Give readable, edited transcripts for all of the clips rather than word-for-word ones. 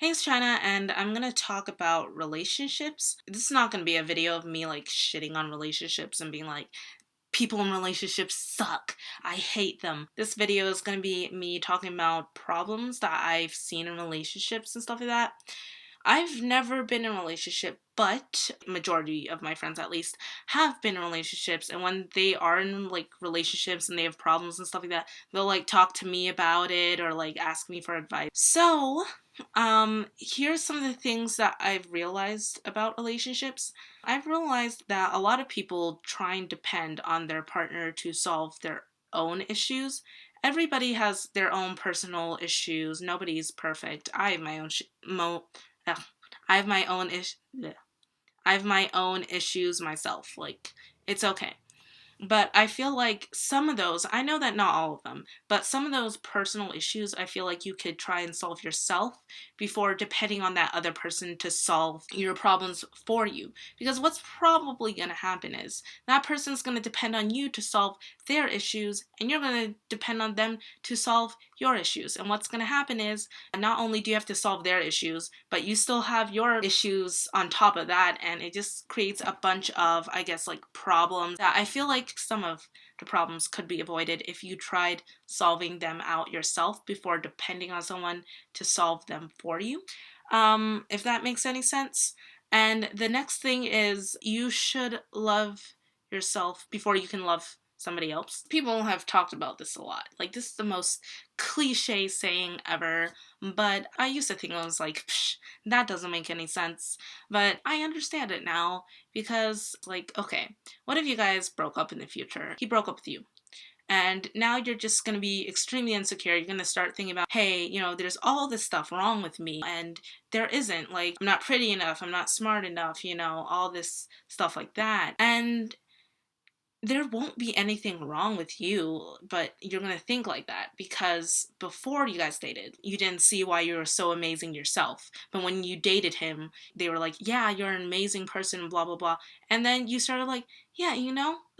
Hey, it's China, and I'm gonna talk about relationships. This is not gonna be a video of me like shitting on relationships and being like, people in relationships suck. I hate them. This video is gonna be me talking about problems that I've seen in relationships and stuff like that. I've never been in a relationship, but majority of my friends at least have been in relationships, and when they are in like relationships and they have problems and stuff like that, they'll like talk to me about it or like ask me for advice. Here's some of the things that I've realized about relationships. I've realized that a lot of people try and depend on their partner to solve their own issues. Everybody has their own personal issues. Nobody's perfect. I have my own ugh. I have my own I have my own issues myself. Like, it's okay. But I feel like some of those, I know that not all of them, but some of those personal issues, I feel like you could try and solve yourself before depending on that other person to solve your problems for you. Because what's probably going to happen is that person's going to depend on you to solve their issues, and you're going to depend on them to solve your issues. And what's going to happen is not only do you have to solve their issues, but you still have your issues on top of that, and it just creates a bunch of, I guess, like problems that I feel like some of the problems could be avoided if you tried solving them out yourself before depending on someone to solve them for you. If that makes any sense. And the next thing is you should love yourself before you can love somebody else. People have talked about this a lot. Like, this is the most cliche saying ever, but I used to think I was like, psh, that doesn't make any sense. But I understand it now because, like, okay, what if you guys broke up in the future? He broke up with you. And now you're just going to be extremely insecure. You're going to start thinking about, hey, there's all this stuff wrong with me. And there isn't. Like, I'm not pretty enough. I'm not smart enough, all this stuff like that. And there won't be anything wrong with you, but you're gonna think like that because before you guys dated, you didn't see why you were so amazing yourself. But when you dated him, they were like, yeah, you're an amazing person, blah, blah, blah. And then you started like, yeah,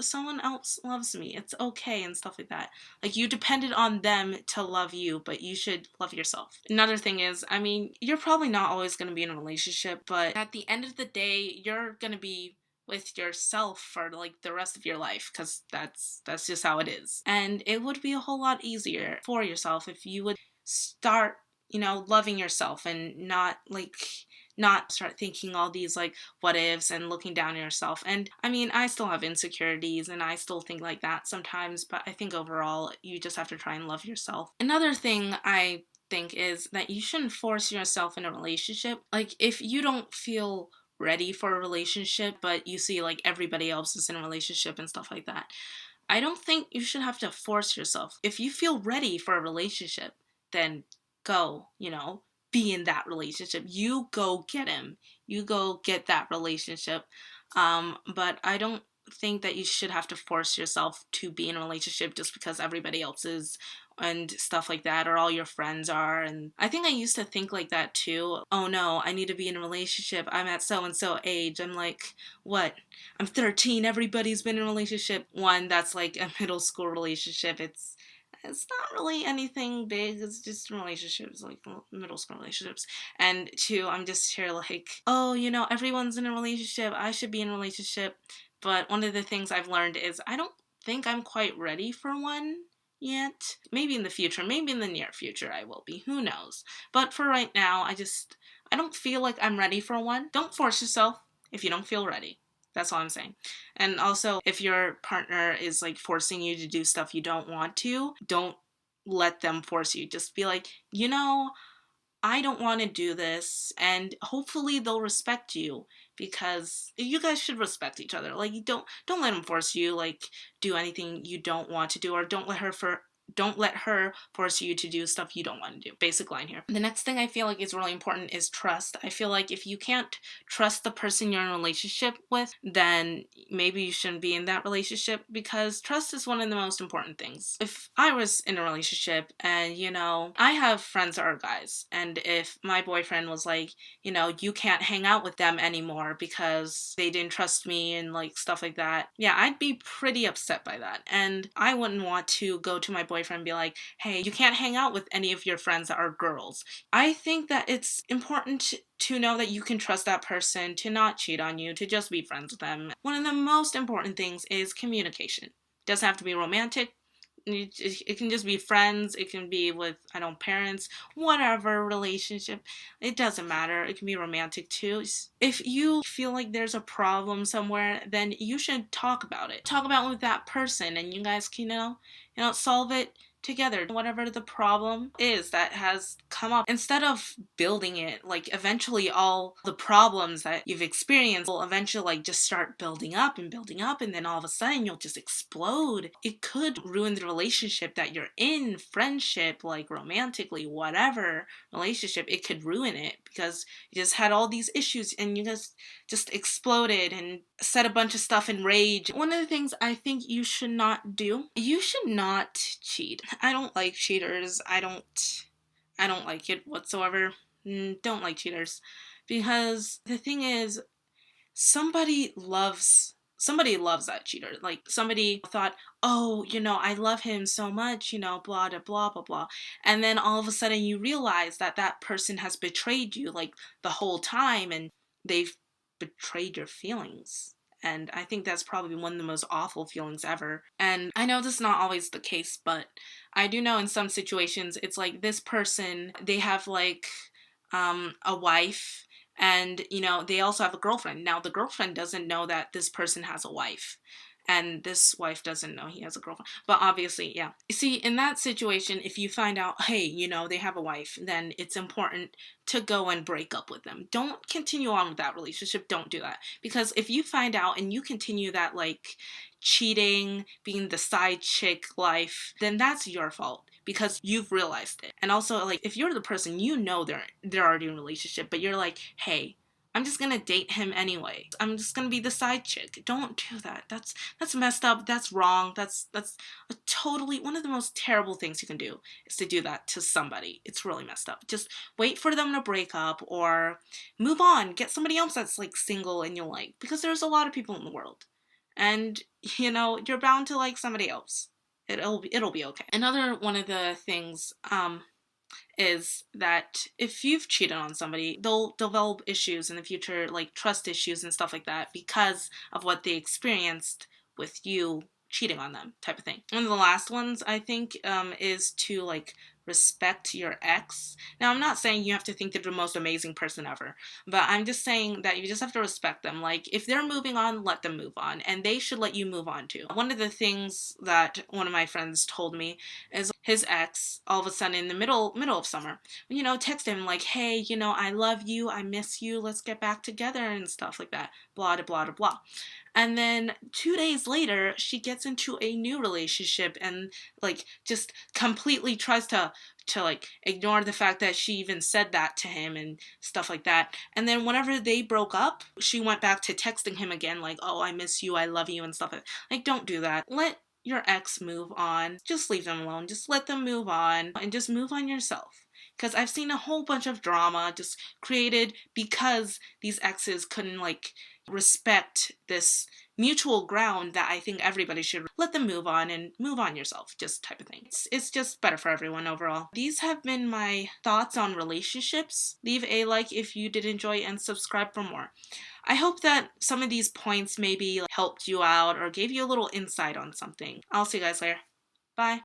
someone else loves me. It's okay, and stuff like that. Like, you depended on them to love you, but you should love yourself. Another thing is, I mean, you're probably not always gonna be in a relationship, but at the end of the day, you're gonna be with yourself for like the rest of your life because that's just how it is. And it would be a whole lot easier for yourself if you would start, loving yourself and not start thinking all these like what ifs and looking down on yourself. And I mean, I still have insecurities and I still think like that sometimes, but I think overall you just have to try and love yourself. Another thing I think is that you shouldn't force yourself in a relationship. Like, if you don't feel ready for a relationship, but you see like everybody else is in a relationship and stuff like that, I don't think you should have to force yourself. If you feel ready for a relationship, then go, be in that relationship. You go get him. You go get that relationship. But I don't think that you should have to force yourself to be in a relationship just because everybody else is and stuff like that, or all your friends are. And I think I used to think like that too. Oh no, I need to be in a relationship. I'm at so and so age. I'm like, what? I'm 13. Everybody's been in a relationship. One, that's like a middle school relationship. It's not really anything big. It's just relationships, like middle school relationships. And two, I'm just here like, oh, everyone's in a relationship. I should be in a relationship. But one of the things I've learned is I don't think I'm quite ready for one yet. Maybe in the future, maybe in the near future I will be. Who knows? But for right now, I don't feel like I'm ready for one. Don't force yourself if you don't feel ready. That's all I'm saying. And also, if your partner is like forcing you to do stuff you don't want to, don't let them force you. Just be like, I don't want to do this, and hopefully they'll respect you because you guys should respect each other. Like, you don't let them force you like do anything you don't want to do, or don't let her force you to do stuff you don't want to do. Basic line here. The next thing I feel like is really important is trust. I feel like if you can't trust the person you're in a relationship with, then maybe you shouldn't be in that relationship because trust is one of the most important things. If I was in a relationship and, I have friends that are guys, and if my boyfriend was like, you can't hang out with them anymore because they didn't trust me and like stuff like that, yeah, I'd be pretty upset by that. And I wouldn't want to go to my boyfriend boyfriend, be like, hey, you can't hang out with any of your friends that are girls. I think that it's important to know that you can trust that person to not cheat on you, to just be friends with them. One of the most important things is communication. It doesn't have to be romantic. It can just be friends. It can be with, I don't know, parents, whatever relationship. It doesn't matter. It can be romantic too. If you feel like there's a problem somewhere, then you should talk about it. Talk about it with that person, and you guys can, solve it together, whatever the problem is that has come up. Instead of building it, like, eventually all the problems that you've experienced will eventually, like, just start building up and building up, and then all of a sudden you'll just explode. It could ruin the relationship that you're in, friendship, like, romantically, whatever relationship. It could ruin it because you just had all these issues and you just exploded and said a bunch of stuff in rage. One of the things I think you should not do, you should not cheat. I don't like cheaters. I don't like it whatsoever. Don't like cheaters. Because the thing is, somebody loves that cheater. Like, somebody thought, oh, I love him so much, blah, blah, blah, blah, blah. And then all of a sudden you realize that that person has betrayed you, like, the whole time, and they've betrayed your feelings. And I think that's probably one of the most awful feelings ever. And I know this is not always the case, but I do know in some situations it's like this person, they have, like, a wife, and they also have a girlfriend. Now the girlfriend doesn't know that this person has a wife, and this wife doesn't know he has a girlfriend. But obviously, yeah. See, in that situation, if you find out, hey, they have a wife, then it's important to go and break up with them. Don't continue on with that relationship. Don't do that. Because if you find out and you continue that, like, cheating, being the side chick life, then that's your fault because you've realized it. And also, like, if you're the person, they're already in a relationship, but you're like, hey, I'm just gonna date him anyway. I'm just gonna be the side chick. Don't do that. That's messed up. That's wrong. That's a totally, one of the most terrible things you can do is to do that to somebody. It's really messed up. Just wait for them to break up or move on. Get somebody else that's, like, single and you'll like, because there's a lot of people in the world. And you're bound to like somebody else. It'll be okay. Another one of the things is that if you've cheated on somebody, they'll develop issues in the future, like trust issues and stuff like that, because of what they experienced with you cheating on them, type of thing. One of the last ones, I think, is to, like, respect your ex. Now, I'm not saying you have to think they're the most amazing person ever, but I'm just saying that you just have to respect them. Like, if they're moving on, let them move on, and they should let you move on too. One of the things that one of my friends told me is his ex, all of a sudden in the middle of summer, text him like, hey, I love you, I miss you, let's get back together and stuff like that, blah, blah, blah, blah. And then 2 days later, she gets into a new relationship and, like, just completely tries to like, ignore the fact that she even said that to him and stuff like that. And then whenever they broke up, she went back to texting him again, like, oh, I miss you, I love you, and stuff like that. Like, don't do that. Let your ex move on. Just leave them alone. Just let them move on and just move on yourself. Because I've seen a whole bunch of drama just created because these exes couldn't, like, respect this mutual ground that I think everybody should let them move on and move on yourself, just type of thing. It's just better for everyone overall. These have been my thoughts on relationships. Leave a like if you did enjoy and subscribe for more. I hope that some of these points maybe helped you out or gave you a little insight on something. I'll see you guys later. Bye.